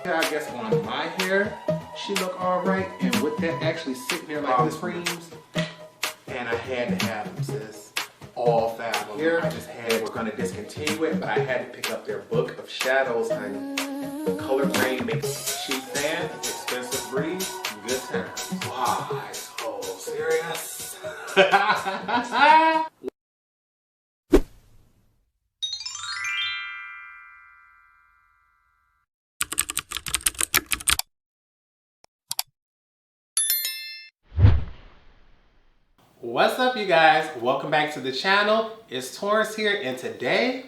I guess on my hair, she look all right. And with that actually sitting there like this creams, and I had to have them, sis. All 5 of them. Here, I just had, we're gonna discontinue it, but I had to pick up their book of shadows, honey. Color grade makes cheap fan, expensive breeze, good times. Wow, so serious. What's up, you guys? Welcome back to the channel. It's Torrence here, and today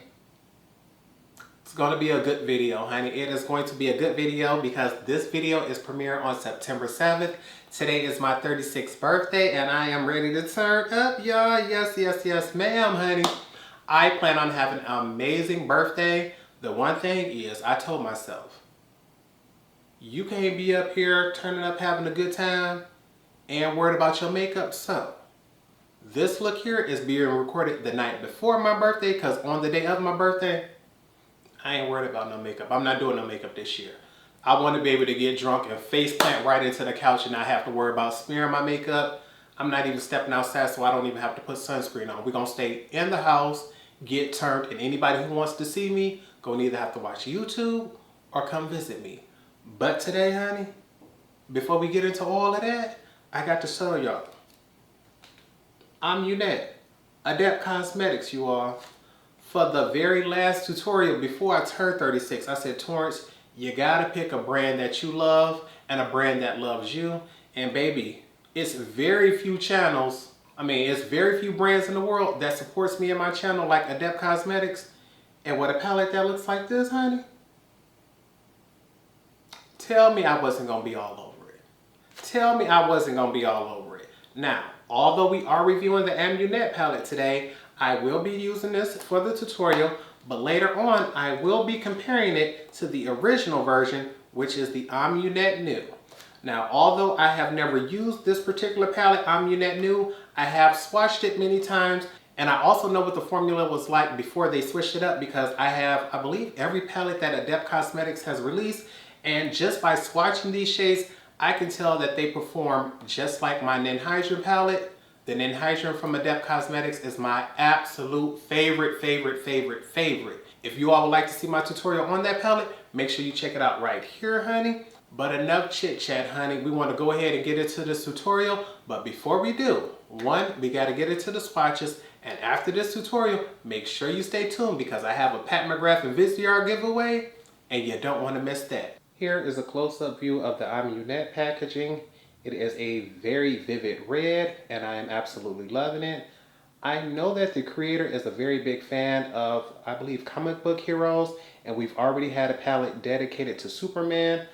it's going to be a good video, honey. It is going to be a good video because this video is premiering on September 7th. Today is my 36th birthday, and I am ready to turn up, y'all. Yes, ma'am, honey. I plan on having an amazing birthday. The one thing is, I told myself, you can't be up here turning up, having a good time, and worried about your makeup, so this look here is being recorded the night before my birthday because on the day of my birthday, I ain't worried about no makeup. I'm not doing no makeup this year. I want to be able to get drunk and face plant right into the couch and not have to worry about smearing my makeup. I'm not even stepping outside, so I don't even have to put sunscreen on. We're going to stay in the house, get turned, and anybody who wants to see me, gonna either have to watch YouTube or come visit me. But today, honey, before we get into all of that, I got to show y'all. Amunet, Adept Cosmetics, you all. For the very last tutorial before I turned 36, I said, Torrence, you gotta pick a brand that you love and a brand that loves you. And baby, it's very few channels, it's very few brands in the world that supports me and my channel like Adept Cosmetics. And with a palette that looks like this, honey, tell me I wasn't gonna be all over it. Tell me I wasn't gonna be all over it. Now, although we are reviewing the Amunet palette today, I will be using this for the tutorial, but later on I will be comparing it to the original version, which is the Amunet New. Now, although I have never used this particular palette, Amunet New, I have swatched it many times, and I also know what the formula was like before they switched it up because I have, I believe, every palette that Adept Cosmetics has released, and just by swatching these shades, I can tell that they perform just like my Ninhydrin palette. The Ninhydrin from Adept Cosmetics is my absolute favorite. If you all would like to see my tutorial on that palette, make sure you check it out right here, honey. But enough chit chat, honey. We want to go ahead and get into this tutorial. But before we do, one, we got to get into the swatches. And after this tutorial, make sure you stay tuned because I have a Pat McGrath and Vidyard giveaway, and you don't want to miss that. Here is a close-up view of the Amunet packaging. It is a very vivid red, and I am absolutely loving it. I know that the creator is a very big fan of, I believe, comic book heroes, and we've already had a palette dedicated to Superman.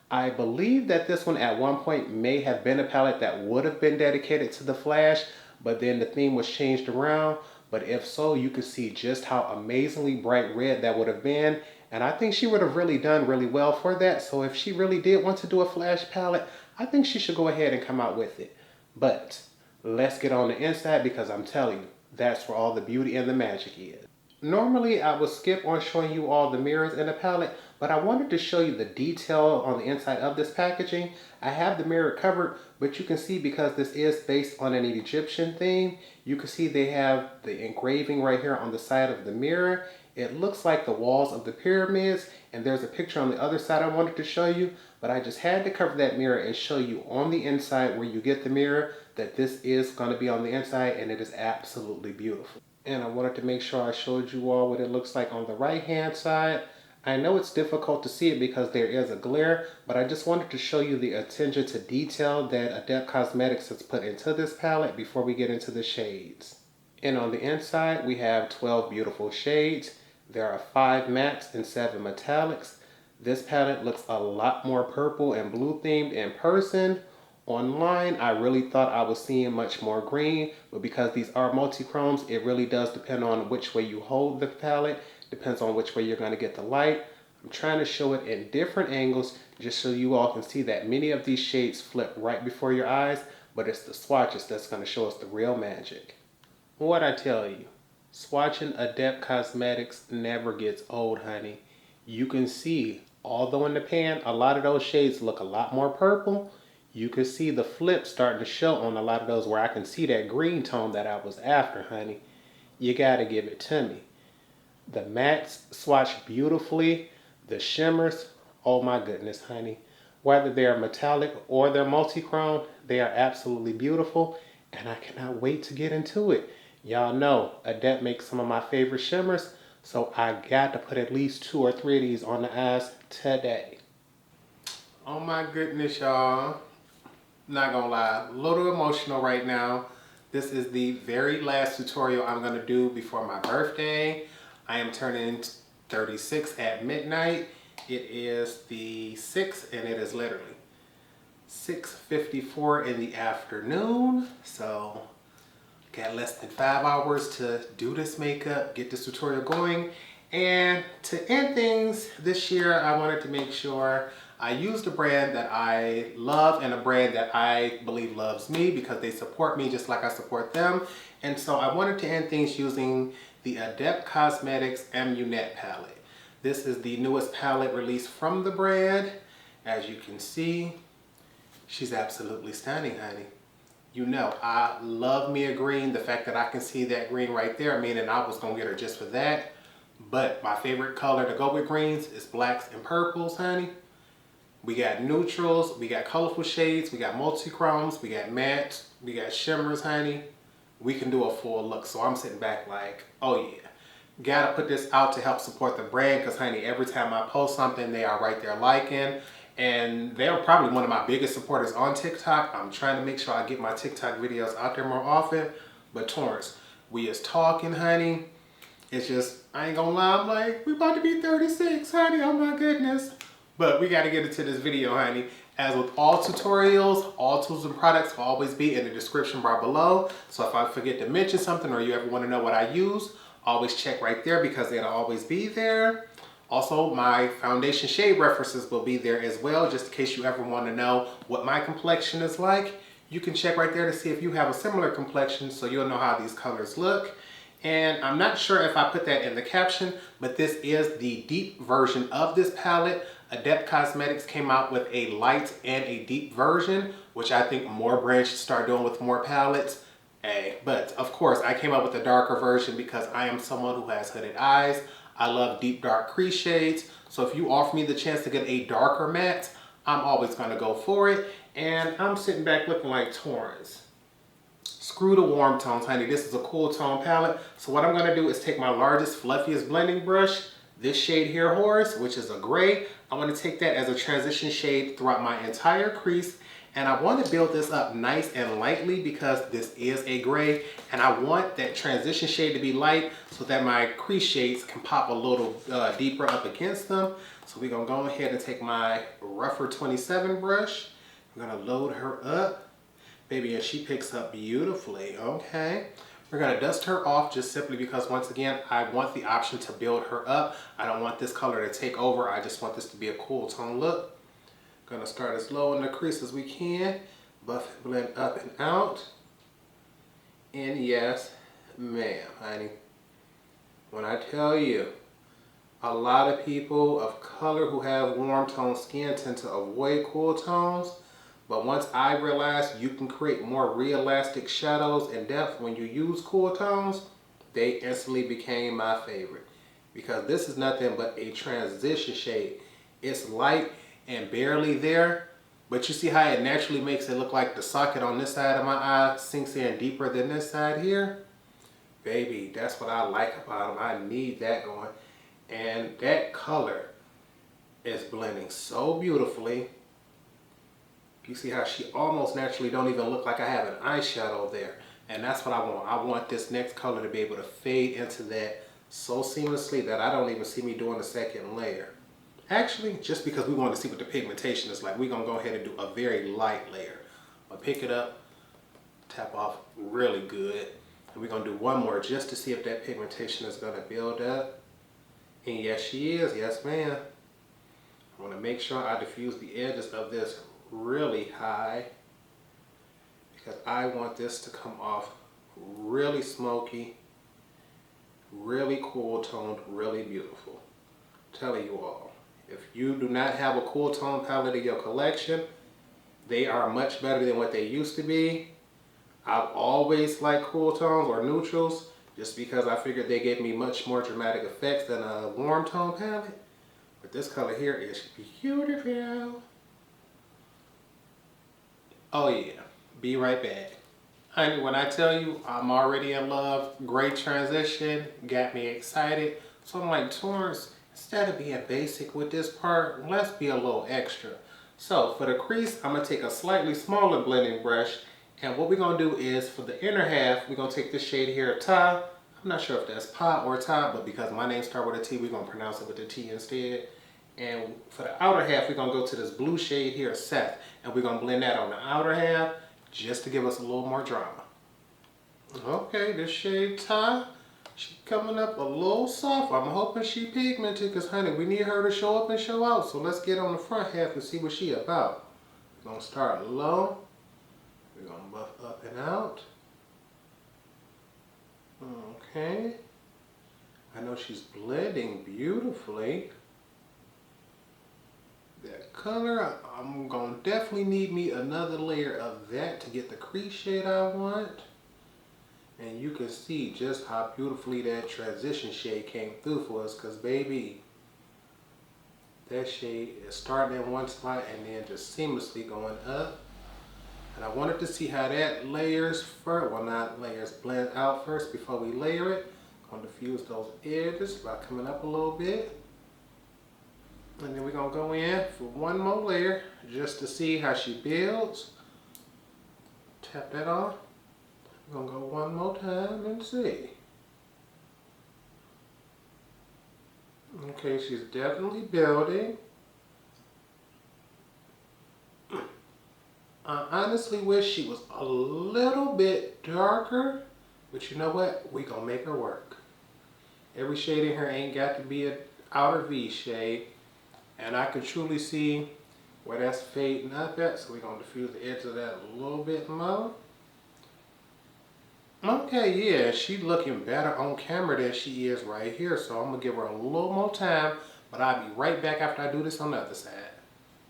I believe that this one at one point may have been a palette that would have been dedicated to the Flash, but then the theme was changed around. But if so, you could see just how amazingly bright red that would have been. And I think she would have really done really well for that. So if she really did want to do a Flash palette, I think she should go ahead and come out with it. But let's get on the inside because I'm telling you, that's where all the beauty and the magic is. Normally, I would skip on showing you all the mirrors in the palette, but I wanted to show you the detail on the inside of this packaging. I have the mirror covered, but you can see because this is based on an Egyptian theme, you can see they have the engraving right here on the side of the mirror. It looks like the walls of the pyramids, and there's a picture on the other side I wanted to show you, but I just had to cover that mirror and show you on the inside where you get the mirror that this is going to be on the inside, and it is absolutely beautiful. And I wanted to make sure I showed you all what it looks like on the right hand side. I know it's difficult to see it because there is a glare, but I just wanted to show you the attention to detail that Adept Cosmetics has put into this palette before we get into the shades. And on the inside, we have 12 beautiful shades. There are 5 mattes and 7 metallics. This palette looks a lot more purple and blue themed in person. Online, I really thought I was seeing much more green, but because these are multi-chromes, it really does depend on which way you hold the palette. Depends on which way you're going to get the light. I'm trying to show it in different angles just so you all can see that many of these shades flip right before your eyes, but it's the swatches that's going to show us the real magic. What I tell you, swatching Adept Cosmetics never gets old, honey. You can see Although in the pan, a lot of those shades look a lot more purple, you can see the flip starting to show on a lot of those where I can see that green tone that I was after, honey. You gotta give it to me. The mattes swatch beautifully. The shimmers, oh my goodness, honey. Whether they're metallic or they're multi-chrome, they are absolutely beautiful. And I cannot wait to get into it. Y'all know Adept makes some of my favorite shimmers, so I got to put at least 2 or 3 of these on the eyes today. Oh my goodness, y'all. Not gonna lie, a little emotional right now. This is the very last tutorial I'm gonna do before my birthday. I am turning 36 at midnight. It is the 6th and it is literally 6:54 in the afternoon. So got less than 5 hours to do this makeup, get this tutorial going. And to end things this year, I wanted to make sure I used a brand that I love and a brand that I believe loves me because they support me just like I support them. And so I wanted to end things using the Adept Cosmetics Amunet palette. This is the newest palette released from the brand. As you can see, she's absolutely stunning, honey. You know, I love me a green. The fact that I can see that green right there, meaning I was gonna get her just for that. But my favorite color to go with greens is blacks and purples, honey. We got neutrals, we got colorful shades, we got multi-chromes, we got mattes, we got shimmers, honey. We can do a full look. So I'm sitting back like, oh yeah. Gotta put this out to help support the brand because, honey, every time I post something, they are right there liking. And they're probably one of my biggest supporters on TikTok. I'm trying to make sure I get my TikTok videos out there more often. But Torrence, we is talking, honey. It's just, I ain't gonna lie, I'm like, we about to be 36, honey, oh my goodness. But we gotta get into this video, honey. As with all tutorials, all tools and products will always be in the description bar below. So if I forget to mention something or you ever wanna know what I use, always check right there because it'll always be there. Also, my foundation shade references will be there as well, just in case you ever want to know what my complexion is like. You can check right there to see if you have a similar complexion so you'll know how these colors look. And I'm not sure if I put that in the caption, but this is the deep version of this palette. Adept Cosmetics came out with a light and a deep version, which I think more brands should start doing with more palettes. But of course, I came up with a darker version because I am someone who has hooded eyes. I love deep dark crease shades. So if you offer me the chance to get a darker matte, I'm always gonna go for it. And I'm sitting back looking like Torrence. Screw the warm tones, honey. This is a cool tone palette. So what I'm gonna do is take my largest, fluffiest blending brush, this shade here, Horse, which is a gray. I'm gonna take that as a transition shade throughout my entire crease. And I want to build this up nice and lightly because this is a gray. And I want that transition shade to be light so that my crease shades can pop a little deeper up against them. So we're going to go ahead and take my Redford 27 brush. I'm going to load her up. Baby, and she picks up beautifully. Okay. We're going to dust her off just simply because, once again, I want the option to build her up. I don't want this color to take over. I just want this to be a cool tone look. Gonna start as low in the crease as we can, buff and blend up and out. And yes, ma'am, honey. When I tell you, a lot of people of color who have warm tone skin tend to avoid cool tones, but once I realized you can create more realistic shadows and depth when you use cool tones, they instantly became my favorite. Because this is nothing but a transition shade. It's light and barely there, but you see how it naturally makes it look like the socket on this side of my eye sinks in deeper than this side here? Baby, that's what I like about them. I need that going. And that color is blending so beautifully. You see how she almost naturally don't even look like I have an eyeshadow there. And that's what I want. I want this next color to be able to fade into that so seamlessly that I don't even see me doing a second layer. Actually, just because we want to see what the pigmentation is like, we're going to go ahead and do a very light layer. I'll pick it up, tap off really good. And we're going to do one more just to see if that pigmentation is going to build up. And yes, she is. Yes, ma'am. I want to make sure I diffuse the edges of this really high because I want this to come off really smoky, really cool toned, really beautiful. I'm telling you all. If you do not have a cool tone palette in your collection, they are much better than what they used to be. I've always liked cool tones or neutrals just because I figured they gave me much more dramatic effects than a warm tone palette. But this color here is beautiful. Oh yeah, be right back. Honey, when I tell you I'm already in love, great transition, got me excited. So I'm like, Torrence, instead of being basic with this part, let's be a little extra. So for the crease, I'm gonna take a slightly smaller blending brush, and what we're gonna do is for the inner half, we're gonna take this shade here, Ta. I'm not sure if that's Pa or Ta, but because my name starts with a T, we're gonna pronounce it with the T instead. And for the outer half, we're gonna go to this blue shade here, Seth, and we're gonna blend that on the outer half just to give us a little more drama. Okay, this shade Ta, she coming up a little soft. I'm hoping she pigmented because, honey, we need her to show up and show out. So let's get on the front half and see what she about. We're gonna start low. We're gonna buff up and out. Okay. I know she's blending beautifully. That color, I'm gonna definitely need me another layer of that to get the crease shade I want. And you can see just how beautifully that transition shade came through for us, because baby, that shade is starting in one spot and then just seamlessly going up. And I wanted to see how that layers first, well not layers, blend out first before we layer it. I'm gonna diffuse those edges by coming up a little bit. And then we're gonna go in for one more layer just to see how she builds. Tap that off. We're gonna go one more time and see. Okay, she's definitely building. I honestly wish she was a little bit darker, but you know what? We gonna make her work. Every shade in here ain't got to be an outer V shade, and I can truly see where that's fading up at, so we're gonna diffuse the edge of that a little bit more. Okay, yeah, she's looking better on camera than she is right here, so I'm gonna give her a little more time, but I'll be right back after I do this on the other side.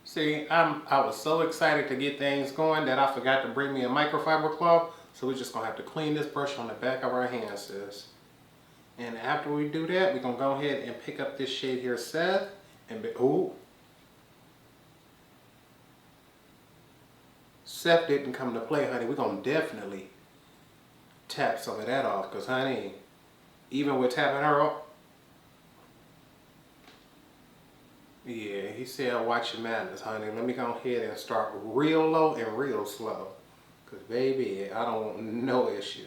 See, I was so excited to get things going that I forgot to bring me a microfiber cloth, so we're just gonna have to clean this brush on the back of our hands, sis. And after we do that, we're gonna go ahead and pick up this shade here, Seth, and ooh. Seth didn't come to play, honey. We're gonna definitely tap some of that off, because honey, even with tapping her off, yeah, he said watch your manners, honey. Let me go ahead and start real low and real slow, because baby, I don't want no issues.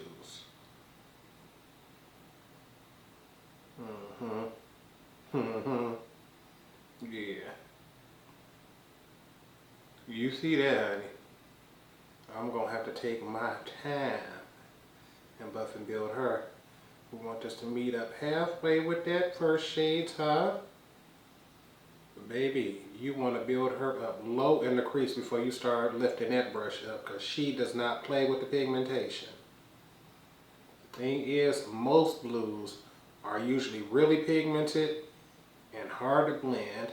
Yeah, you see that, honey. I'm gonna have to take my time and buff and build her. We want this to meet up halfway with that first shade top. Baby, you want to build her up low in the crease before you start lifting that brush up, because she does not play with the pigmentation. The thing is, most blues are usually really pigmented and hard to blend,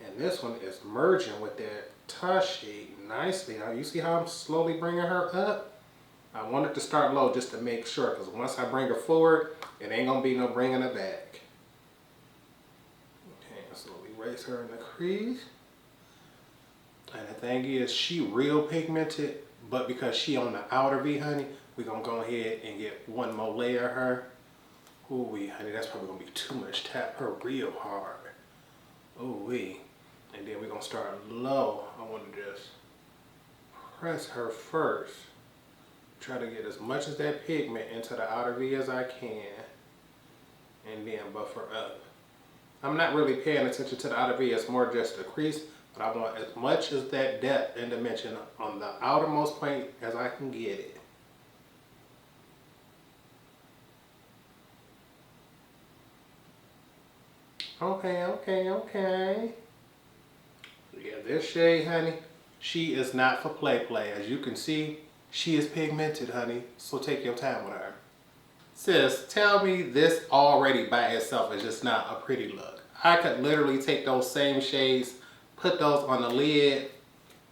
and this one is merging with that touch shade nicely. Now you see how I'm slowly bringing her up? I wanted to start low just to make sure, because once I bring her forward, it ain't gonna be no bringing her back. Okay, slowly raise her in the crease. And the thing is, she real pigmented, but because she on the outer V, honey, we're gonna go ahead and get one more layer of her. Ooh wee, honey, that's probably gonna be too much. Tap her real hard. Ooh wee. And then we're gonna start low. I wanna just press her first. Try to get as much of that pigment into the outer V as I can, and then buff her up. I'm not really paying attention to the outer V, it's more just the crease, but I want as much as that depth and dimension on the outermost point as I can get it. Okay. Yeah, this shade, honey, she is not for play. As you can see, she is pigmented, honey, so take your time with her. Sis, tell me this already by itself is just not a pretty look. I could literally take those same shades, put those on the lid,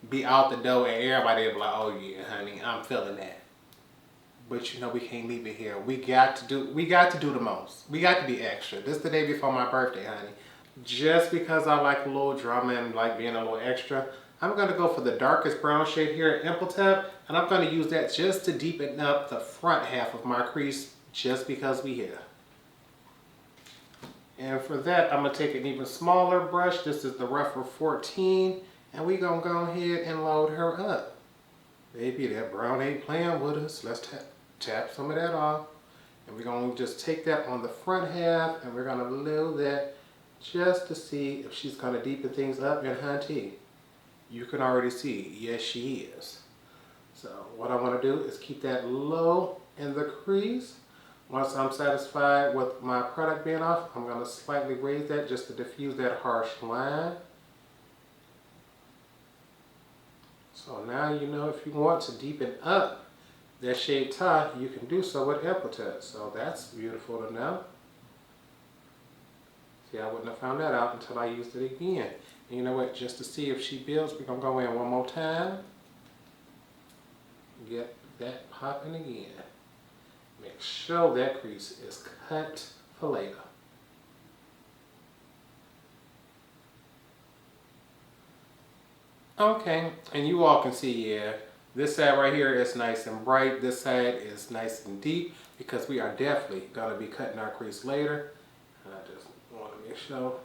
be out the door, and everybody will be like, oh yeah, honey, I'm feeling that. But you know, we can't leave it here. We got to do the most. We got to be extra. This is the day before my birthday, honey. Just because I like a little drama and like being a little extra, I'm going to go for the darkest brown shade here at Imhotep, and I'm going to use that just to deepen up the front half of my crease, just because we here. And for that, I'm going to take an even smaller brush. This is the Redford 14, and we're going to go ahead and load her up. Baby, that brown ain't playing with us. Let's tap some of that off. And we're going to just take that on the front half, and we're going to load that just to see if she's going to deepen things up. And hunty, you can already see, yes she is. So what I want to do is keep that low in the crease. Once I'm satisfied with my product being off, I'm going to slightly raise that just to diffuse that harsh line. So now you know if you want to deepen up that shade tie, you can do so with Imhotep. So that's beautiful to know. See, I wouldn't have found that out until I used it again. And you know what, just to see if she builds, we're going to go in one more time. Get that popping again. Make sure that crease is cut for later. Okay, and you all can see, yeah, this side right here is nice and bright. This side is nice and deep because we are definitely going to be cutting our crease later. And I just want to make sure,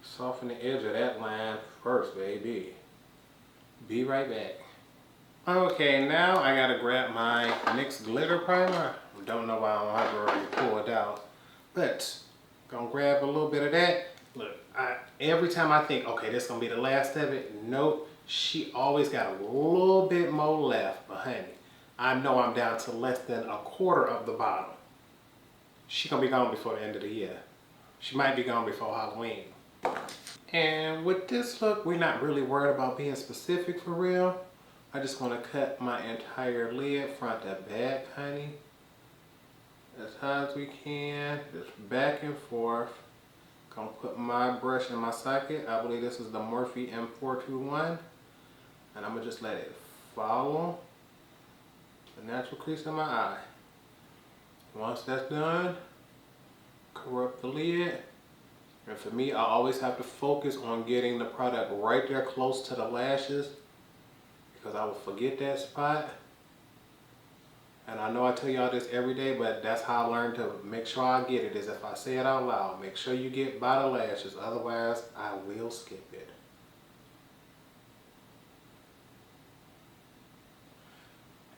soften the edge of that line first, baby. Be right back. Okay, now I gotta grab my NYX glitter primer. Don't know why I don't have it already pulled out, but gonna grab a little bit of that. Look, every time I think, okay, this is gonna be the last of it, nope, she always got a little bit more left. But honey, I know I'm down to less than a quarter of the bottle. She gonna be gone before the end of the year. She might be gone before Halloween. And with this look, we're not really worried about being specific for real. I just want to cut my entire lid front to back, honey. As high as we can, just back and forth. Gonna put my brush in my socket. I believe this is the Morphe M421. And I'm gonna just let it follow the natural crease in my eye. Once that's done, corrupt the lid. And for me, I always have to focus on getting the product right there close to the lashes, because I will forget that spot. And I know I tell y'all this every day, but that's how I learned to make sure I get it, is if I say it out loud. Make sure you get by the lashes, otherwise I will skip it.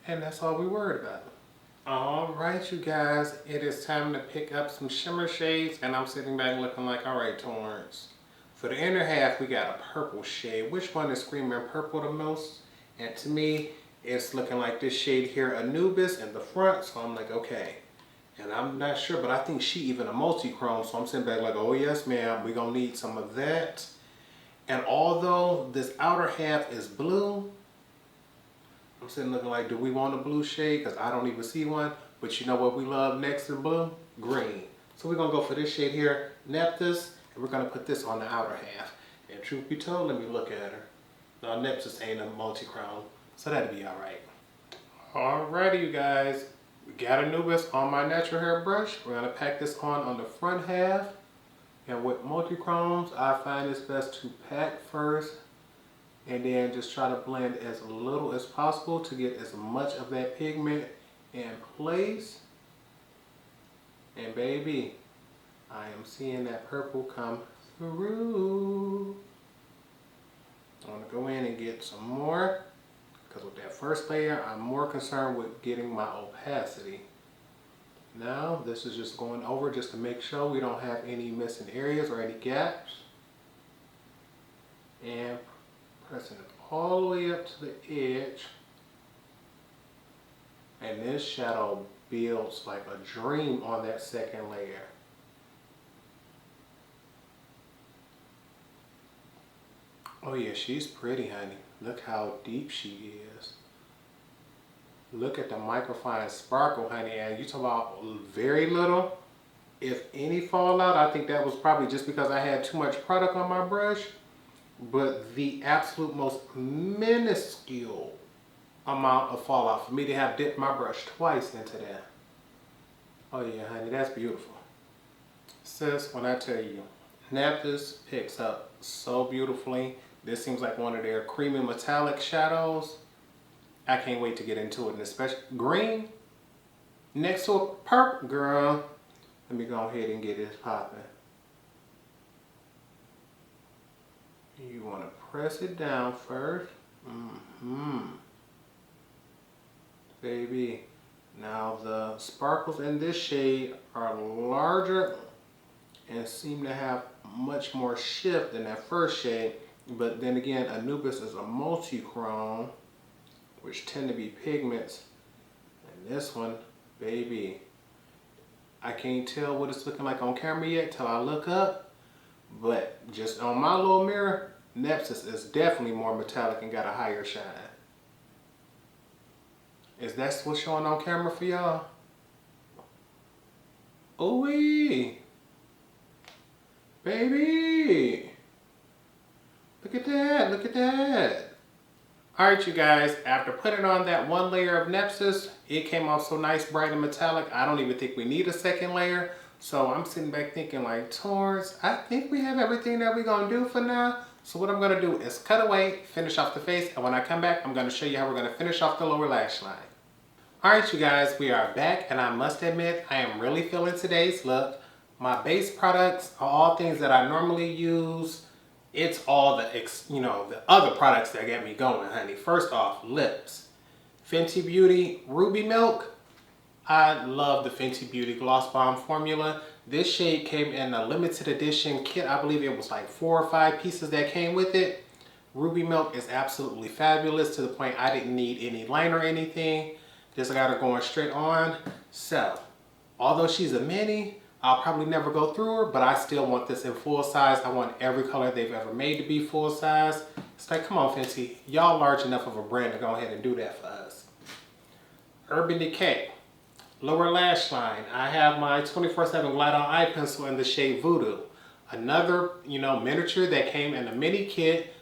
And that's all we worried about. Alright you guys, it is time to pick up some shimmer shades, and I'm sitting back looking like, alright Torrence. For the inner half we got a purple shade. Which one is screaming purple the most? And to me, it's looking like this shade here, Anubis, in the front. So I'm like, okay. And I'm not sure, but I think she even a multi-chrome. So I'm sitting back like, oh yes ma'am, we're going to need some of that. And although this outer half is blue, I'm sitting looking like, do we want a blue shade? Because I don't even see one. But you know what we love next to blue? Green. So we're going to go for this shade here, Nephthys. And we're going to put this on the outer half. And truth be told, let me look at her. Now, Nephthys ain't a multi-chrome, so that'll be alright. Alrighty, you guys. We got Anubis on my natural hair brush. We're going to pack this on the front half. And with multi-chromes, I find it's best to pack first and then just try to blend as little as possible to get as much of that pigment in place. And baby, I am seeing that purple come through. I want to go in and get some more, because with that first layer, I'm more concerned with getting my opacity. Now, this is just going over just to make sure we don't have any missing areas or any gaps. And pressing it all the way up to the edge. And this shadow builds like a dream on that second layer. Oh yeah, she's pretty, honey. Look how deep she is. Look at the microfine sparkle, honey. And you talk about very little. If any fallout, I think that was probably just because I had too much product on my brush. But the absolute most minuscule amount of fallout for me to have dipped my brush twice into that. Oh yeah, honey, that's beautiful. Sis, when I tell you, Naphtys picks up so beautifully. This seems like one of their creamy metallic shadows. I can't wait to get into it, and especially green next to a purple. Girl, let me go ahead and get this popping. You want to press it down first. Baby. Now the sparkles in this shade are larger and seem to have much more shift than that first shade. But then again, Anubis is a multi-chrome, which tend to be pigments. And this one, baby, I can't tell what it's looking like on camera yet till I look up. But just on my little mirror, Naphtys is definitely more metallic and got a higher shine. Is that what's showing on camera for y'all? Ooh-wee. Baby. Look at that, look at that. Alright you guys, after putting on that one layer of Naphtys, it came off so nice, bright and metallic. I don't even think we need a second layer. So I'm sitting back thinking like, Torrence, I think we have everything that we're gonna do for now. So what I'm gonna do is cut away, finish off the face, and when I come back, I'm gonna show you how we're gonna finish off the lower lash line. Alright you guys, we are back, and I must admit, I am really feeling today's look. My base products are all things that I normally use. It's all the, the other products that get me going, honey. First off, lips. Fenty Beauty Ruby Milk. I love the Fenty Beauty Gloss Bomb formula. This shade came in a limited edition kit. I believe it was like 4 or 5 pieces that came with it. Ruby Milk is absolutely fabulous to the point I didn't need any liner or anything. Just got her going straight on. So, although she's a mini, I'll probably never go through her, but I still want this in full size. I want every color they've ever made to be full size. It's like, come on, Fenty. Y'all large enough of a brand to go ahead and do that for us. Urban Decay. Lower lash line. I have my 24/7 Glide On Eye Pencil in the shade Voodoo. Another, miniature that came in a mini kit.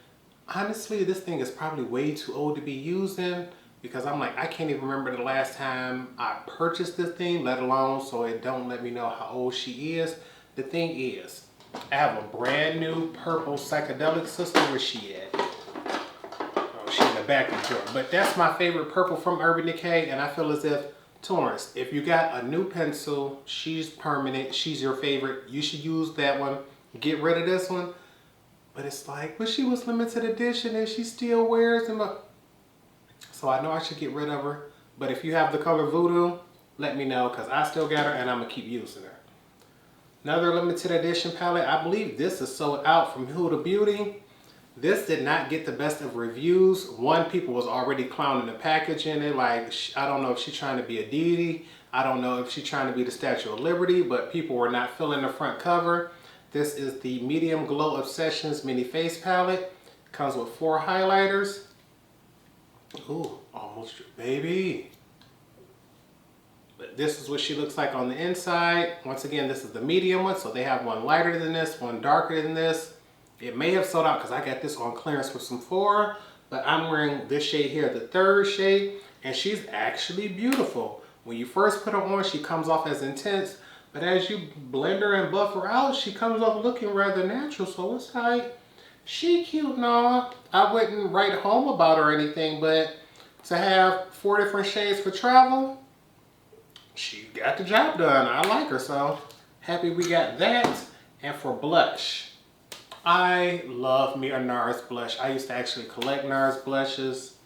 Honestly, this thing is probably way too old to be using because I'm like, I can't even remember the last time I purchased this thing, let alone so it don't let me know how old she is. The thing is, I have a brand new purple psychedelic sister. Where's she at? Oh, she's in the back of the drawer. But that's my favorite purple from Urban Decay, and I feel as if, Torrence, if you got a new pencil, she's permanent, she's your favorite, you should use that one. Get rid of this one. But it's like, but she was limited edition and she still wears them. So I know I should get rid of her. But if you have the color Voodoo, let me know because I still got her and I'm going to keep using her. Another limited edition palette. I believe this is sold out from Huda Beauty. This did not get the best of reviews. One, people was already clowning the package in it. Like, I don't know if she's trying to be a deity. I don't know if she's trying to be the Statue of Liberty, but people were not feeling the front cover. This is the Medium Glow Obsessions Mini Face Palette. Comes with 4 highlighters. Ooh, almost your baby. But this is what she looks like on the inside. Once again, this is the medium one, so they have one lighter than this, one darker than this. It may have sold out because I got this on clearance for some Sephora, but I'm wearing this shade here, the 3rd shade, and she's actually beautiful. When you first put her on, she comes off as intense, but as you blend her and buff her out, she comes off looking rather natural, so it's like, she cute and all. I wouldn't write home about her or anything, but to have 4 different shades for travel, she got the job done. I like her, so happy we got that. And for blush, I love me a NARS blush. I used to actually collect NARS blushes.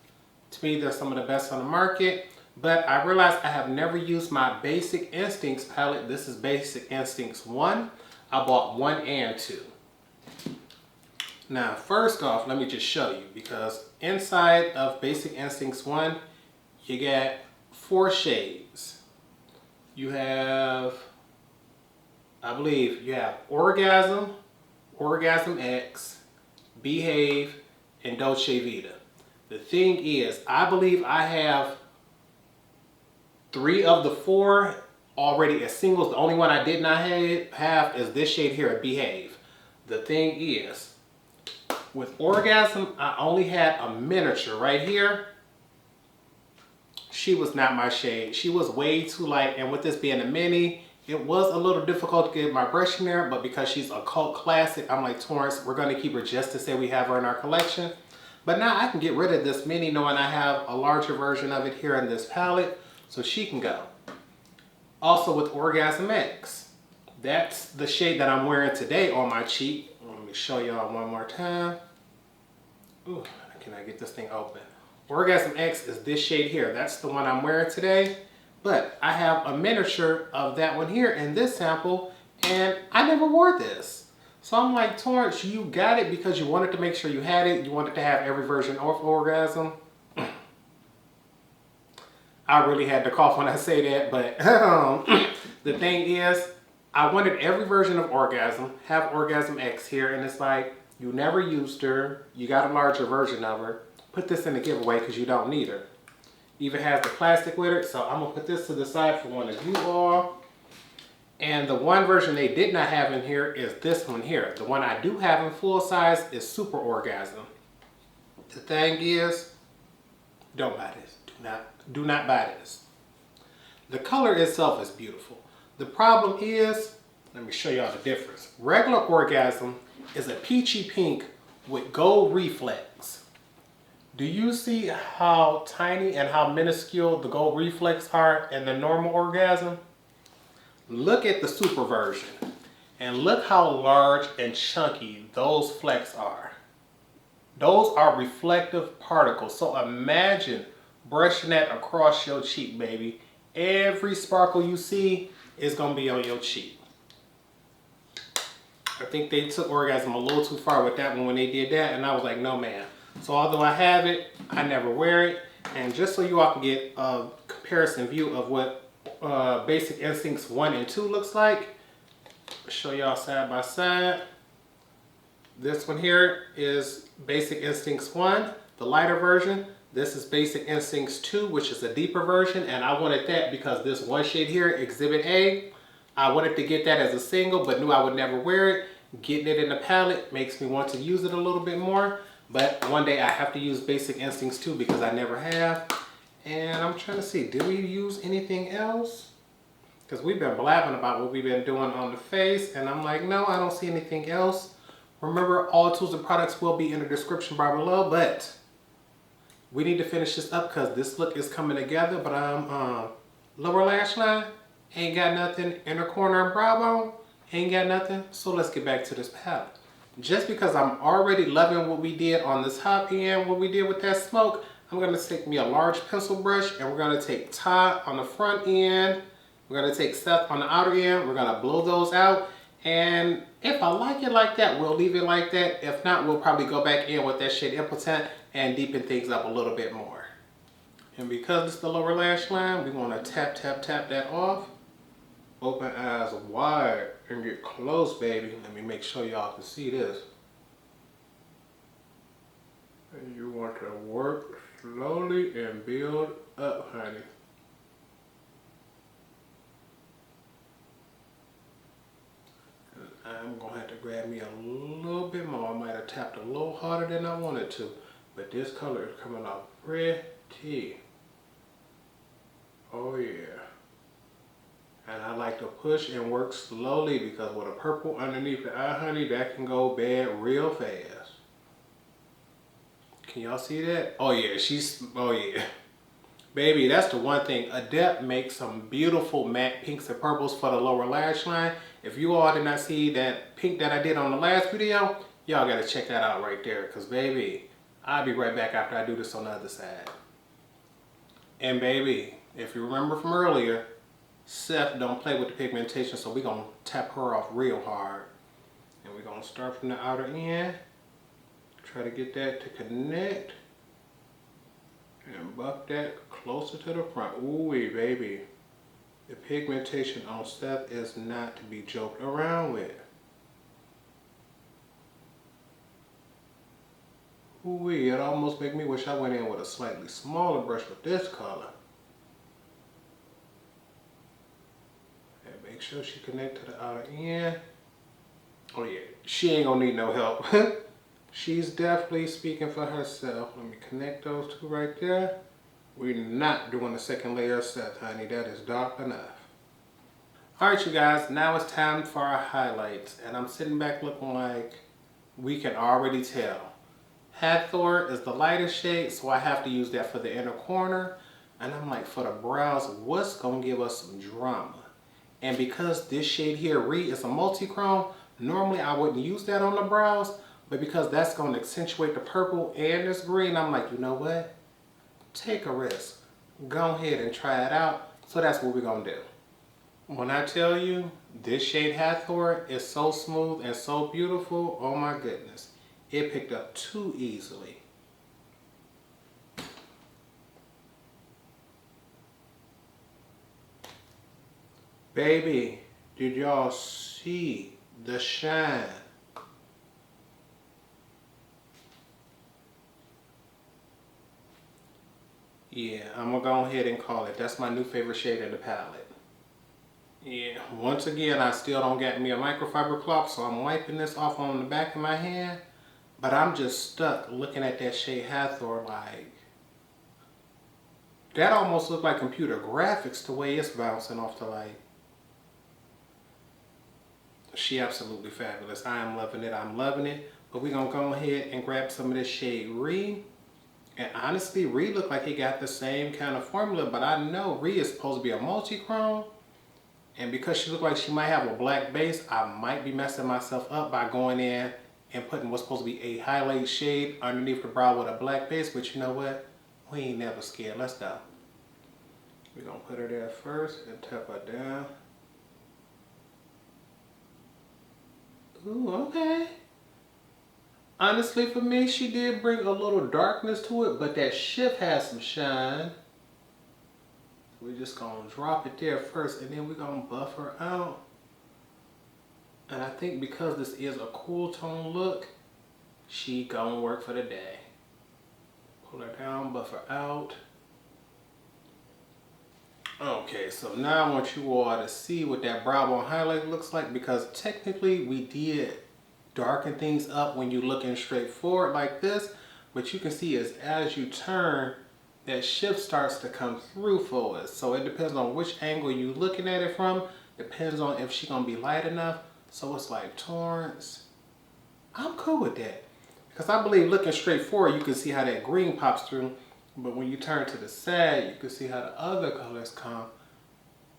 To me, they're some of the best on the market. But I realized I have never used my Basic Instincts palette. This is Basic Instincts 1. I bought 1 and 2. Now, first off, let me just show you, because inside of Basic Instincts 1, you got 4 shades. You have, I believe, you have Orgasm, Orgasm X, Behave, and Dolce Vita. The thing is, I believe I have 3 of the 4 already as singles. The only one I did not have is this shade here, Behave. The thing is, with Orgasm, I only had a miniature right here. She was not my shade. She was way too light, and with this being a mini, it was a little difficult to get my brush in there, but because she's a cult classic, I'm like, Torrence, we're going to keep her just to say we have her in our collection. But now I can get rid of this mini knowing I have a larger version of it here in this palette, so she can go. Also with Orgasm X, that's the shade that I'm wearing today on my cheek. Let me show y'all one more time. Ooh, can I get this thing open? Orgasm X is this shade here. That's the one I'm wearing today. But I have a miniature of that one here in this sample, and I never wore this. So I'm like, Torrence, you got it because you wanted to make sure you had it. You wanted to have every version of Orgasm. I really had to cough when I say that, but the thing is, I wanted every version of Orgasm, have Orgasm X here, and it's like, you never used her, you got a larger version of her. Put this in the giveaway because you don't need her. Even has the plastic with it, so I'm gonna put this to the side for one of you all. And the one version they did not have in here is this one here. The one I do have in full size is Super Orgasm. The thing is, don't buy this. Do not buy this. The color itself is beautiful. The problem is, let me show y'all the difference. Regular Orgasm is a peachy pink with gold reflex. Do you see how tiny and how minuscule the gold reflex are in the normal Orgasm? Look at the Super version and look how large and chunky those flecks are. Those are reflective particles. So imagine brushing that across your cheek, baby. Every sparkle you see is gonna be on your cheek. I think they took Orgasm a little too far with that one when they did that, and I was like, no man. So although I have it, I never wear it. And just so you all can get a comparison view of what Basic Instincts 1 and 2 looks like, I'll show y'all side by side. This one here is Basic Instincts 1, the lighter version. This is Basic Instincts 2, which is a deeper version, and I wanted that because this one shade here, Exhibit A, I wanted to get that as a single, but knew I would never wear it. Getting it in the palette makes me want to use it a little bit more. But one day I have to use Basic Instincts 2 because I never have. And I'm trying to see, did we use anything else? Because we've been blabbing about what we've been doing on the face. And I'm like, no, I don't see anything else. Remember, all tools and products will be in the description bar below. But we need to finish this up because this look is coming together. But lower lash line, ain't got nothing. Inner corner and brow bone, ain't got nothing. So let's get back to this palette. Just because I'm already loving what we did on this top end, what we did with that smoke, I'm going to take me a large pencil brush and we're going to take Todd on the front end. We're going to take Seth on the outer end. We're going to blow those out. And if I like it like that, we'll leave it like that. If not, we'll probably go back in with that shade Impotent and deepen things up a little bit more. And because it's the lower lash line, we want to tap that off. Open eyes wide and get close, baby. Let me make sure y'all can see this. And you want to work slowly and build up, honey. And I'm going to have to grab me a little bit more. I might have tapped a little harder than I wanted to. But this color is coming off pretty. Oh yeah. And I like to push and work slowly because with a purple underneath the eye, honey, that can go bad real fast. Can y'all see that? Oh yeah, oh yeah. Baby, that's the one thing. Adept makes some beautiful matte pinks and purples for the lower lash line. If you all did not see that pink that I did on the last video, y'all gotta check that out right there. Cause baby, I'll be right back after I do this on the other side. And baby, if you remember from earlier, Seth don't play with the pigmentation, so we're going to tap her off real hard. And we're going to start from the outer end. Try to get that to connect. And buff that closer to the front. Ooh-wee, baby. The pigmentation on Seth is not to be joked around with. Ooh-wee, it almost makes me wish I went in with a slightly smaller brush with this color. Make sure she connect to the outer end. Oh yeah, she ain't gonna need no help. She's definitely speaking for herself. Let me connect those two right there. We're not doing the second layer of set, honey. That is dark enough. Alright you guys, now it's time for our highlights. And I'm sitting back looking like we can already tell. Hathor is the lightest shade, so I have to use that for the inner corner. And I'm like, for the brows, what's gonna give us some drama? And because this shade here, Re, is a multi-chrome, normally I wouldn't use that on the brows, but because that's gonna accentuate the purple and this green, I'm like, you know what? Take a risk. Go ahead and try it out. So that's what we're gonna do. When I tell you, this shade Hathor is so smooth and so beautiful, oh my goodness. It picked up too easily. Baby, did y'all see the shine? Yeah, I'm gonna go ahead and call it. That's my new favorite shade in the palette. Yeah, once again, I still don't get me a microfiber cloth, so I'm wiping this off on the back of my hand. But I'm just stuck looking at that shade Hathor like, that almost looked like computer graphics the way it's bouncing off the light. She absolutely fabulous. I am loving it. I'm loving it. But we're going to go ahead and grab some of this shade Re. And honestly, Re looked like he got the same kind of formula, but I know Re is supposed to be a multi-chrome. And because she looked like she might have a black base, I might be messing myself up by going in and putting what's supposed to be a highlight shade underneath the brow with a black base. But you know what? We ain't never scared. Let's go. We're going to put her there first and tap her down. Ooh, okay. Honestly, for me, she did bring a little darkness to it, but that shift has some shine. We're just going to drop it there first, and then we're going to buff her out. And I think because this is a cool tone look, she going to work for the day. Pull her down, buff her out. Okay, so now I want you all to see what that brow bone highlight looks like, because technically we did darken things up when you're looking straight forward like this, but you can see as you turn, that shift starts to come through for us. So it depends on which angle you're looking at it from, depends on if she's gonna be light enough. So it's like, Torrence, I'm cool with that, because I believe looking straight forward you can see how that green pops through. But when you turn to the side, you can see how the other colors come.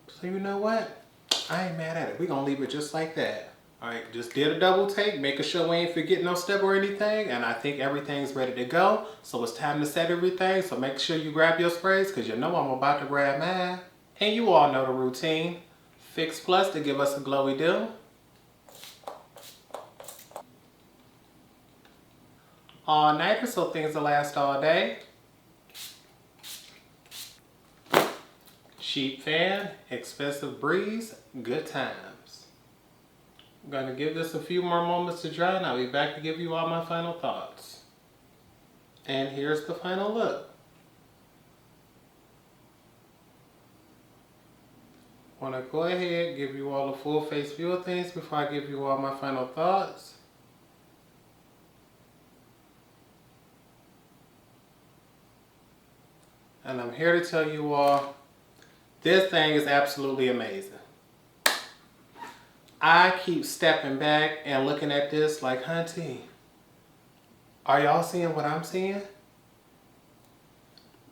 So you know what? I ain't mad at it. We're going to leave it just like that. Alright, just did a double take, making sure we ain't forgetting no step or anything. And I think everything's ready to go. So it's time to set everything. So make sure you grab your sprays, because you know I'm about to grab mine. And you all know the routine. Fix Plus to give us a glowy do. All nighter so things will last all day. Sheet fan, expensive breeze, good times. I'm going to give this a few more moments to dry and I'll be back to give you all my final thoughts. And here's the final look. I want to go ahead and give you all a full face view of things before I give you all my final thoughts. And I'm here to tell you all, this thing is absolutely amazing. I keep stepping back and looking at this like, hunty, are y'all seeing what I'm seeing?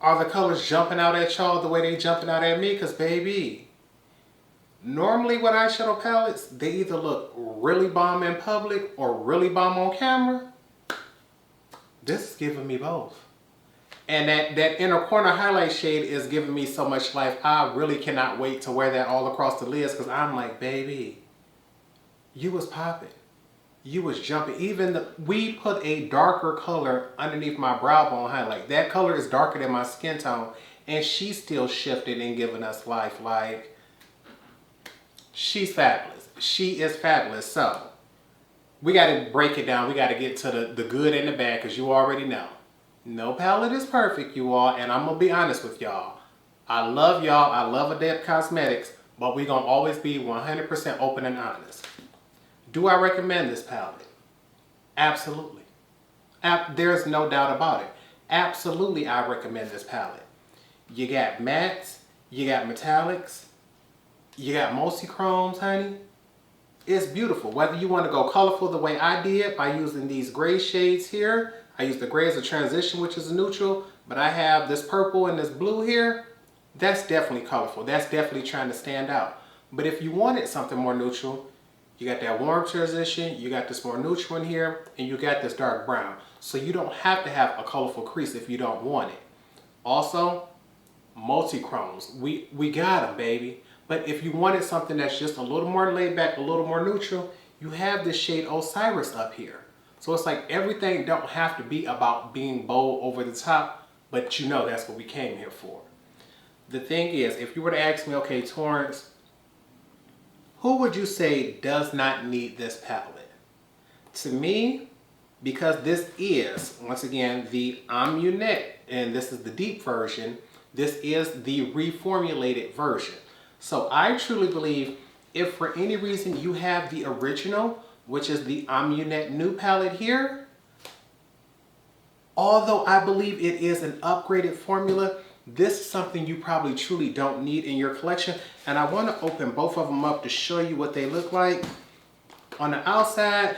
Are the colors jumping out at y'all the way they jumping out at me? Because baby, normally with eyeshadow palettes, they either look really bomb in public or really bomb on camera. This is giving me both. And that inner corner highlight shade is giving me so much life. I really cannot wait to wear that all across the lids, because I'm like, baby, you was popping. You was jumping. Even we put a darker color underneath my brow bone highlight. That color is darker than my skin tone, and she's still shifting and giving us life. Like, she's fabulous. She is fabulous. So we got to break it down. We got to get to the good and the bad, because you already know. No palette is perfect, you all, and I'm going to be honest with y'all. I love y'all. I love Adept Cosmetics, but we're going to always be 100% open and honest. Do I recommend this palette? Absolutely. There's no doubt about it. Absolutely, I recommend this palette. You got mattes, you got metallics, you got multi-chromes, honey. It's beautiful. Whether you want to go colorful the way I did by using these gray shades here. I use the gray as a transition, which is a neutral, but I have this purple and this blue here. That's definitely colorful. That's definitely trying to stand out. But if you wanted something more neutral, you got that warm transition, you got this more neutral in here, and you got this dark brown. So you don't have to have a colorful crease if you don't want it. Also, multi-chromes. We got them, baby. But if you wanted something that's just a little more laid back, a little more neutral, you have this shade Osiris up here. So it's like everything don't have to be about being bold over the top, but you know that's what we came here for. The thing is, if you were to ask me, okay, Torrence, who would you say does not need this palette? To me, because this is, once again, the Amunet, and this is the deep version, this is the reformulated version. So I truly believe if for any reason you have the original, which is the Amunet new palette here, although I believe it is an upgraded formula, this is something you probably truly don't need in your collection. And I want to open both of them up to show you what they look like. On the outside,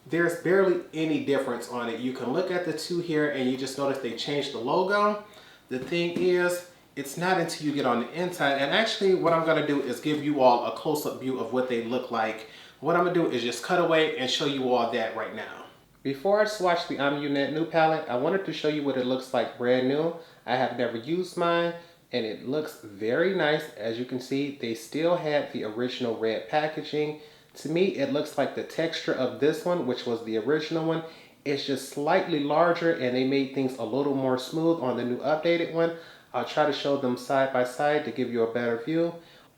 there's barely any difference on it. You can look at the two here and you just notice they changed the logo. The thing is, it's not until you get on the inside. And actually what I'm going to do is give you all a close-up view of what they look like. What I'm going to do is just cut away and show you all that right now. Before I swatch the Amunet new palette, I wanted to show you what it looks like brand new. I have never used mine and it looks very nice. As you can see, they still had the original red packaging. To me, it looks like the texture of this one, which was the original one, is just slightly larger and they made things a little more smooth on the new updated one. I'll try to show them side by side to give you a better view.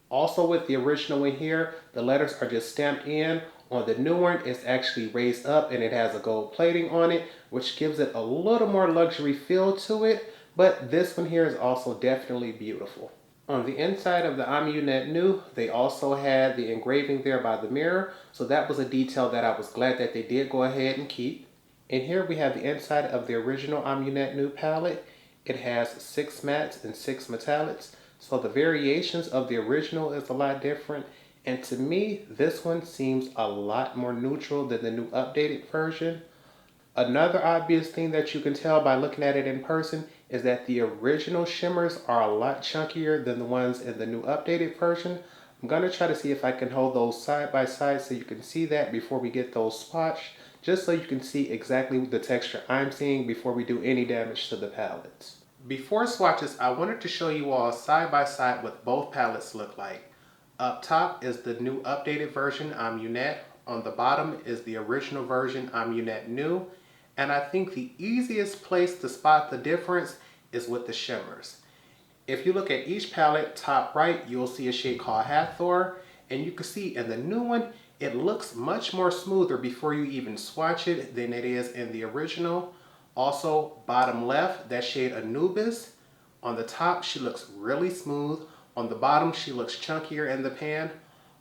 Also with the original one here, the letters are just stamped in. On the new one, it's actually raised up and it has a gold plating on it, which gives it a little more luxury feel to it. But this one here is also definitely beautiful. On the inside of the Amunet new, they also had the engraving there by the mirror. So that was a detail that I was glad that they did go ahead and keep. And here we have the inside of the original Amunet new palette. It has 6 mattes and 6 metallics. So the variations of the original is a lot different. And to me, this one seems a lot more neutral than the new updated version. Another obvious thing that you can tell by looking at it in person is that the original shimmers are a lot chunkier than the ones in the new updated version. I'm going to try to see if I can hold those side by side so you can see that before we get those swatched, just so you can see exactly the texture I'm seeing before we do any damage to the palettes. Before swatches, I wanted to show you all side by side what both palettes look like. Up top is the new updated version, Amunet. On the bottom is the original version, Amunet New. And I think the easiest place to spot the difference is with the shimmers. If you look at each palette, top right, you'll see a shade called Hathor. And you can see in the new one, it looks much more smoother before you even swatch it than it is in the original. Also, bottom left, that shade Anubis. On the top, she looks really smooth. On the bottom, she looks chunkier in the pan.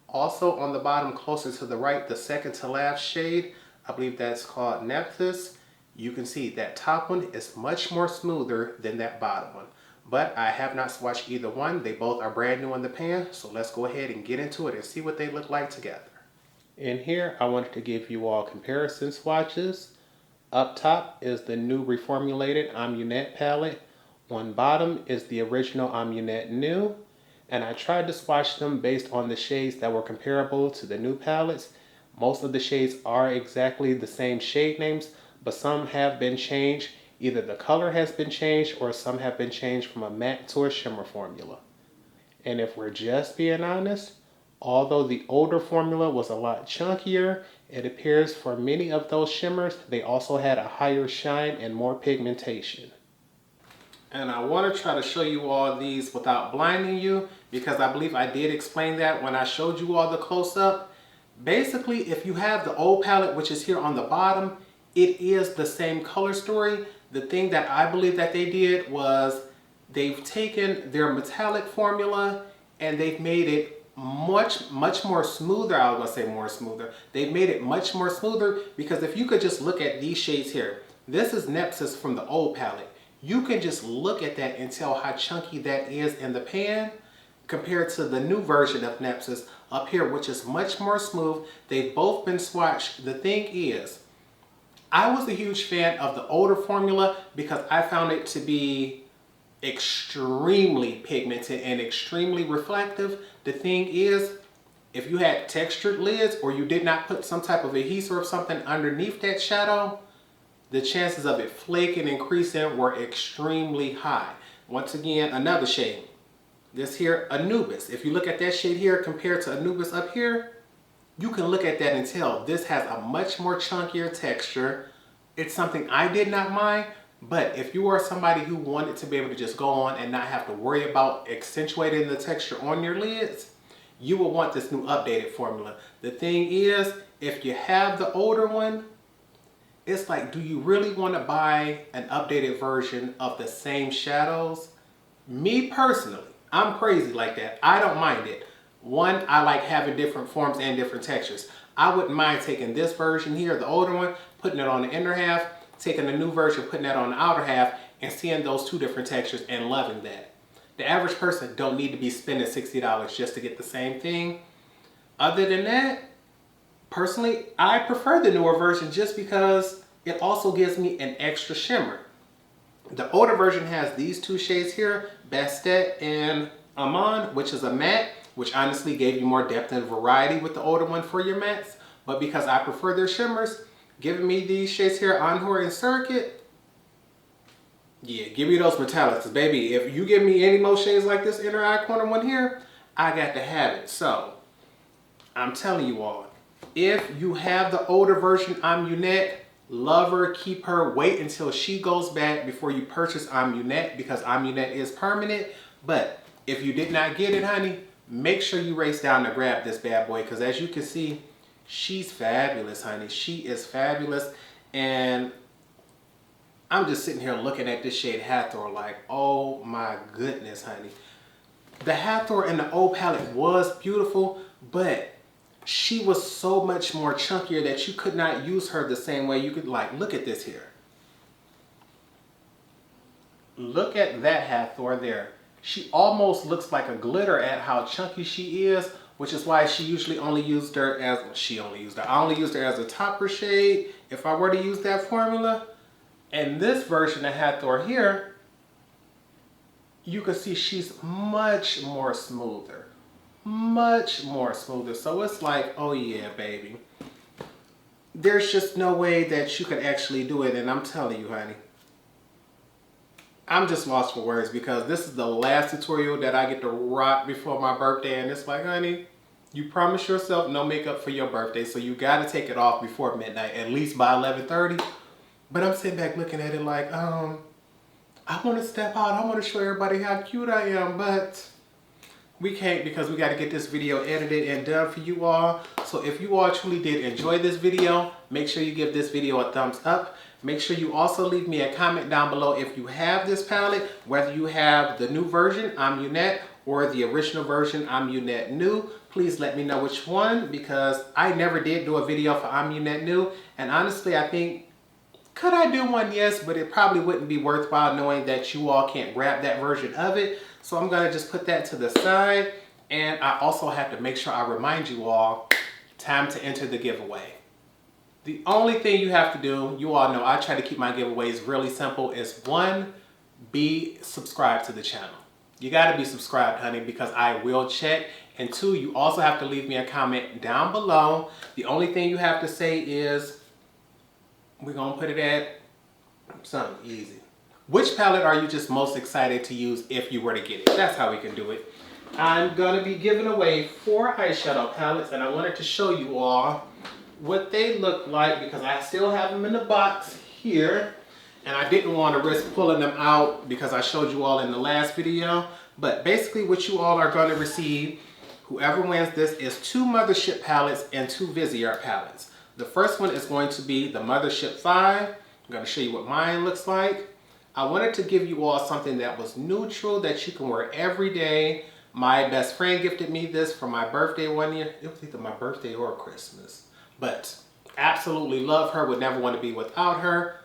Also on the bottom, closer to the right, the second to last shade, I believe that's called Nephthys. You can see that top one is much more smoother than that bottom one. But I have not swatched either one. They both are brand new in the pan. So let's go ahead and get into it and see what they look like together. In here, I wanted to give you all comparison swatches. Up top is the new reformulated Amunet palette. On bottom is the original Amunet New. And I tried to swatch them based on the shades that were comparable to the new palettes. Most of the shades are exactly the same shade names, but some have been changed. Either the color has been changed or some have been changed from a matte to a shimmer formula. And if we're just being honest, although the older formula was a lot chunkier, it appears for many of those shimmers, they also had a higher shine and more pigmentation. And I want to try to show you all these without blinding you, because I believe I did explain that when I showed you all the close-up. Basically, if you have the old palette, which is here on the bottom, it is the same color story. The thing that I believe that they did was they've taken their metallic formula and they've made it much more smoother. I was gonna say more smoother. They made it much more smoother because if you could just look at these shades here, this is Nepsis from the old palette. You can just look at that and tell how chunky that is in the pan compared to the new version of Nepsis up here, which is much more smooth. They've both been swatched. The thing is, I was a huge fan of the older formula because I found it to be extremely pigmented and extremely reflective. The thing is, if you had textured lids or you did not put some type of adhesive or something underneath that shadow, the chances of it flaking and creasing were extremely high. Once again, another shade. This here, Anubis. If you look at that shade here compared to Anubis up here, you can look at that and tell this has a much more chunkier texture. It's something I did not mind, but if you are somebody who wanted to be able to just go on and not have to worry about accentuating the texture on your lids, you will want this new updated formula. The thing is, if you have the older one, it's like, do you really want to buy an updated version of the same shadows? Me personally, I'm crazy like that. I don't mind it. One, I like having different forms and different textures. I wouldn't mind taking this version here, the older one, putting it on the inner half, taking the new version, putting that on the outer half, and seeing those two different textures and loving that. The average person don't need to be spending $60 just to get the same thing. Other than that, personally, I prefer the newer version just because it also gives me an extra shimmer. The older version has these two shades here, Bastet and Amon, which is a matte, which honestly gave you more depth and variety with the older one for your mattes. But because I prefer their shimmers, giving me these shades here, Anhor and Circuit, yeah, give me those metallics. Baby, if you give me any more shades like this inner eye corner one here, I got to have it. So, I'm telling you all, if you have the older version Amunet, love her, keep her, wait until she goes back before you purchase Amunet because Amunet is permanent. But if you did not get it, honey, make sure you race down to grab this bad boy because as you can see, she's fabulous, honey. She is fabulous. And I'm just sitting here looking at this shade Hathor like, oh my goodness, honey. The Hathor in the old palette was beautiful, but she was so much more chunkier that you could not use her the same way. You could like, look at this here. Look at that Hathor there. She almost looks like a glitter at how chunky she is, which is why she usually only used her as, I only used her as a topper shade if I were to use that formula. And this version of Hathor here, you can see she's much more smoother. Much more smoother. So it's like, oh yeah, baby. There's just no way that you could actually do it. And I'm telling you, honey, I'm just lost for words because this is the last tutorial that I get to rock before my birthday. And it's like, honey, you promised yourself no makeup for your birthday. So you got to take it off before midnight, at least by 11:30. But I'm sitting back looking at it like, I want to step out. I want to show everybody how cute I am, but we can't because we got to get this video edited and done for you all. So if you all truly did enjoy this video, make sure you give this video a thumbs up. Make sure you also leave me a comment down below if you have this palette, whether you have the new version, Amunet, or the original version, Amunet New. Please let me know which one because I never did do a video for Amunet New. And honestly, I think, could I do one? Yes, but it probably wouldn't be worthwhile knowing that you all can't grab that version of it. So I'm going to just put that to the side. And I also have to make sure I remind you all, time to enter the giveaway. The only thing you have to do, you all know I try to keep my giveaways really simple, is one, be subscribed to the channel. You got to be subscribed, honey, because I will check. And two, you also have to leave me a comment down below. The only thing you have to say is, we're going to put it at something easy. Which palette are you just most excited to use if you were to get it? That's how we can do it. I'm going to be giving away 4 eyeshadow palettes, and I wanted to show you all what they look like because I still have them in the box here. And I didn't want to risk pulling them out because I showed you all in the last video. But basically what you all are going to receive, whoever wins this, is 2 Mothership palettes and 2 Viseart palettes. The first one is going to be the Mothership 5. I'm going to show you what mine looks like. I wanted to give you all something that was neutral, that you can wear every day, My best friend gifted me this for my birthday one year. It was either my birthday or Christmas. But absolutely love her, would never want to be without her.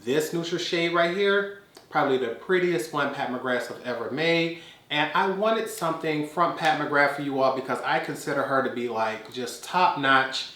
This neutral shade right here, probably the prettiest one Pat McGrath have ever made. And I wanted something from Pat McGrath for you all because I consider her to be like just top notch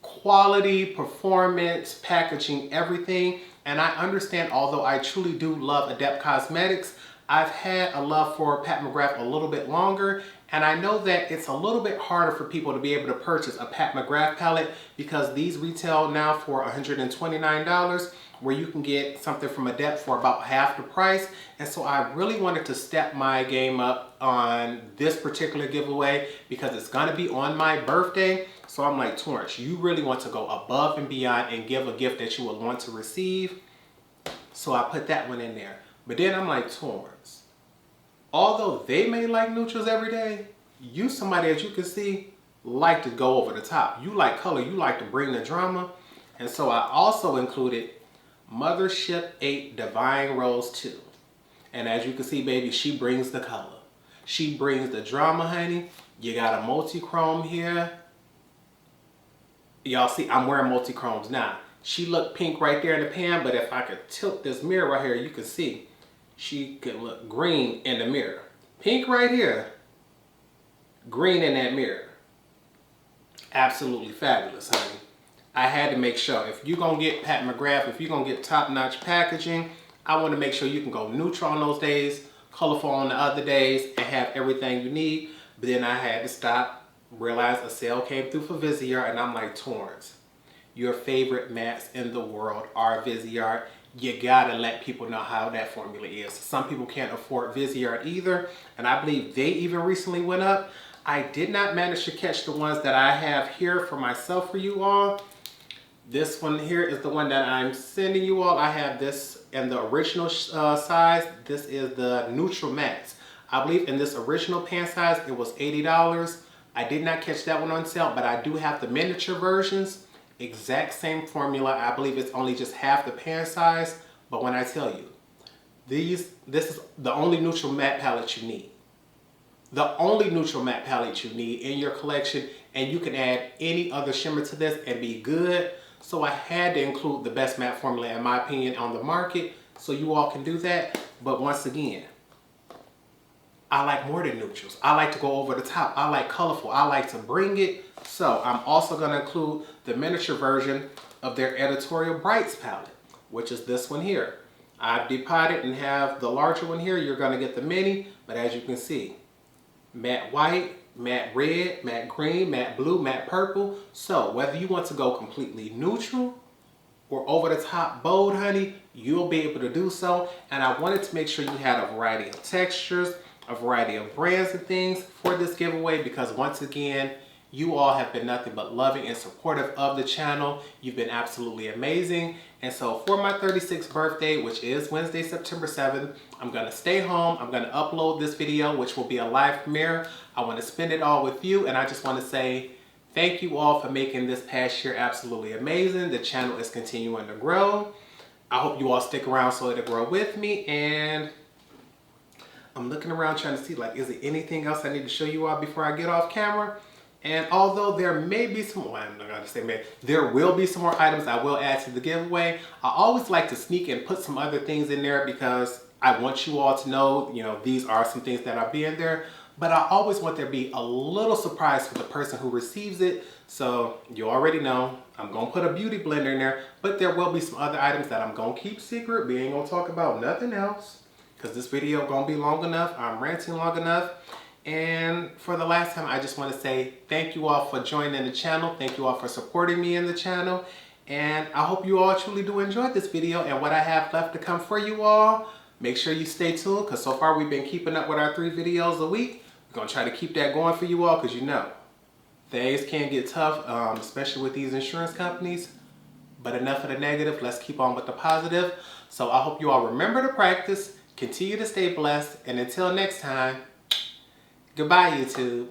quality, performance, packaging, everything. And I understand, although I truly do love Adept Cosmetics, I've had a love for Pat McGrath a little bit longer, and I know that it's a little bit harder for people to be able to purchase a Pat McGrath palette because these retail now for $129, where you can get something from Adept for about half the price. And so I really wanted to step my game up on this particular giveaway because it's gonna be on my birthday. So I'm like, Torrence, you really want to go above and beyond and give a gift that you would want to receive. So I put that one in there. But then I'm like, Torrence, although they may like neutrals every day, you somebody, as you can see, like to go over the top. You like color, you like to bring the drama. And so I also included Mothership 8 Divine Rose 2. And as you can see, baby, she brings the color. She brings the drama, honey. You got a multi-chrome here. Y'all see, I'm wearing multi-chromes now. She looked pink right there in the pan, but if I could tilt this mirror right here, you can see she could look green in the mirror. Pink right here, green in that mirror. Absolutely fabulous, honey. I had to make sure, if you're gonna get Pat McGrath, if you're gonna get top-notch packaging, I wanna make sure you can go neutral on those days, colorful on the other days, and have everything you need. But then I had to stop, realize a sale came through for Viseart, and I'm like, Torrence, your favorite mattes in the world are Viseart. You gotta let people know how that formula is. Some people can't afford Viseart either, and I believe they even recently went up. I did not manage to catch the ones that I have here for myself for you all. This one here is the one that I'm sending you all. I have this in the original size. This is the neutral mattes. I believe in this original pan size, it was $80. I did not catch that one on sale, but I do have the miniature versions. Exact same formula. I believe it's only just half the pan size. But when I tell you, this is the only neutral matte palette you need. The only neutral matte palette you need in your collection, and you can add any other shimmer to this and be good. So I had to include the best matte formula, in my opinion, on the market, so you all can do that. But once again, I like more than neutrals. I like to go over the top. I like colorful. I like to bring it. So I'm also going to include the miniature version of their Editorial Brights palette, which is this one here. I've depotted and have the larger one here. You're going to get the mini, but as you can see, matte white, matte red, matte green, matte blue, matte purple. So whether you want to go completely neutral or over the top bold, honey, you'll be able to do so. And I wanted to make sure you had a variety of textures, a variety of brands and things for this giveaway, because once again, you all have been nothing but loving and supportive of the channel. You've been absolutely amazing. And so for my 36th birthday, which is Wednesday, September 7th, I'm gonna stay home. I'm gonna upload this video, which will be a live premiere. I wanna spend it all with you. And I just wanna say thank you all for making this past year absolutely amazing. The channel is continuing to grow. I hope you all stick around so it'll grow with me. And I'm looking around trying to see, like, is there anything else I need to show you all before I get off camera? And although there may be some, well, I'm not gonna say maybe, there will be some more items I will add to the giveaway. I always like to sneak and put some other things in there because I want you all to know, you know, these are some things that are be in there. But I always want there to be a little surprise for the person who receives it. So you already know, I'm gonna put a beauty blender in there, but there will be some other items that I'm gonna keep secret. We ain't gonna talk about nothing else because this video gonna be long enough. I'm ranting long enough. And for the last time, I just want to say thank you all for joining the channel. Thank you all for supporting me in the channel. And I hope you all truly do enjoy this video and what I have left to come for you all. Make sure you stay tuned because so far we've been keeping up with our 3 videos a week. We're going to try to keep that going for you all because you know, things can get tough, especially with these insurance companies. But enough of the negative. Let's keep on with the positive. So I hope you all remember to practice, continue to stay blessed, and until next time, goodbye, YouTube.